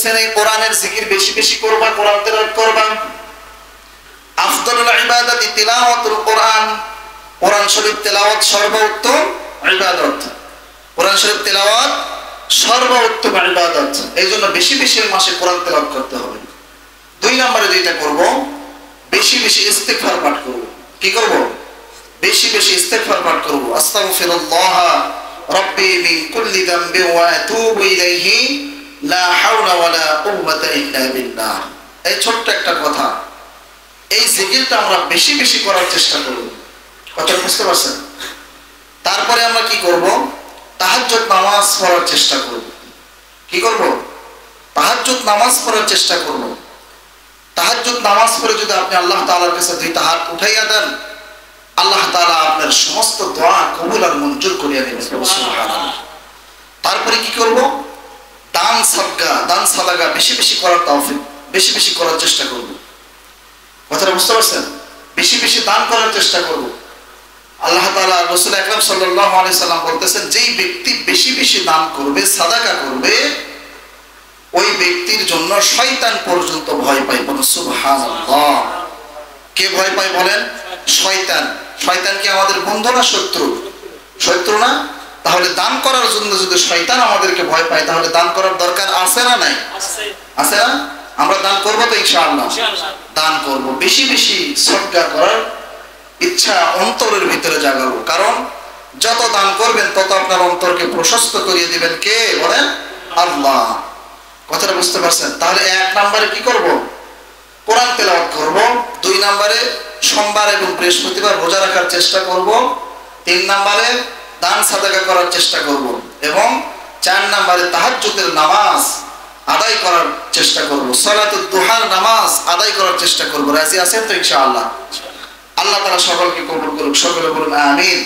বলতেছেন এই কোরআনের জিকির বেশি বেশি করবা, কোরআন তেলাওয়াত করবা। আফদালুল ইবাদাতি তিলাওয়াতুল কোরআন, কোরআন শরীফ তেলাওয়াত সর্বোত্তম ইবাদত। কোরআন শরীফ তেলাওয়াত সর্বোত্তম ইবাদত, এইজন্য বেশি বেশি মাসে কোরআন তেলাওয়াত করতে হবে। 2 নম্বরে যেটা করব, বেশি বেশি ইস্তিগফার পাঠ করব। কি করব? বেশি বেশি ইস্তিগফার পাঠ করব। আস্তাগফিরুল্লাহ রাব্বি মিন কুল্লি যামবি ওয়া আতুবু ইলাইহি লা হাওলা ওয়ালা কুওয়াতা ইল্লা বিল্লাহ। এই ছোট্ট একটা কথা, এই জিকিরটা আমরা বেশি বেশি করার চেষ্টা করব। কথা বুঝতে পারছেন? তারপরে আমরা কি করব? তাহাজ্জুদ নামাজ পড়ার চেষ্টা করব। কি করব? তাহাজ্জুদ নামাজ পড়ার চেষ্টা করব। তাহাজ্জুদ নামাজ পড়ে যদি আপনি আল্লাহ তাআলার কাছে 2টা হাত উঠাইয়া দেন, আল্লাহ তাআলা আপনার সমস্ত দোয়া কবুল আর মঞ্জুর করিয়া নেবেন। সুবহানাল্লাহ। তারপরে কি করব? দান সাদকা, দান সাদাকা বেশি বেশি করার তৌফিক, বেশি বেশি করার চেষ্টা করব। কথাটা বুঝতে পারছেন? বেশি বেশি দান করার চেষ্টা করব। আল্লাহ তাআলা রাসূল আকরাম সাল্লাল্লাহু আলাইহি সাল্লাম বলতেছেন, যেই ব্যক্তি বেশি বেশি দান করবে, সাদাকা করবে, ওই ব্যক্তির জন্য শয়তান পর্যন্ত ভয় পায়। বলুন সুবহানাল্লাহ। কে ভয় পায় বলেন? শয়তান। শয়তান কি আমাদের বন্ধু না শত্রু? শত্রু না? তাহলে দান করার জন্য যদি শয়তান আমাদেরকে ভয় পায়, তাহলে দান করার দরকার আছে না নাই? আছে না? আমরা দান করব তো ইনশাআল্লাহ। দান করব, বেশি বেশি সদকা করার ইচ্ছা অন্তরের ভিতরে জাগাবো। কারণ যত দান করবেন তত আপনার অন্তরকে প্রশস্ত করিয়ে দিবেন কে বলেন? আল্লাহ। কথাটা বুঝতে পারছেন? তাহলে 1 নম্বরে কি করব? কোরআন তেলাওয়াত করব। 2 নম্বরে সোমবার এবং বৃহস্পতিবার রোজা রাখার চেষ্টা করব। 3 নম্বরে দান সাদাকা করার চেষ্টা করব এবং 4 নম্বরে তাহাজ্জুদের নামাজ আদায় করার চেষ্টা করব। সালাতুদ দুহার নামাজ আদায় করার চেষ্টা করব। রাজি আছেন তো ইনশাআল্লাহ? আল্লাহ তাআলা সকলকে কবুল করুক। সকলে বলুন আমিন।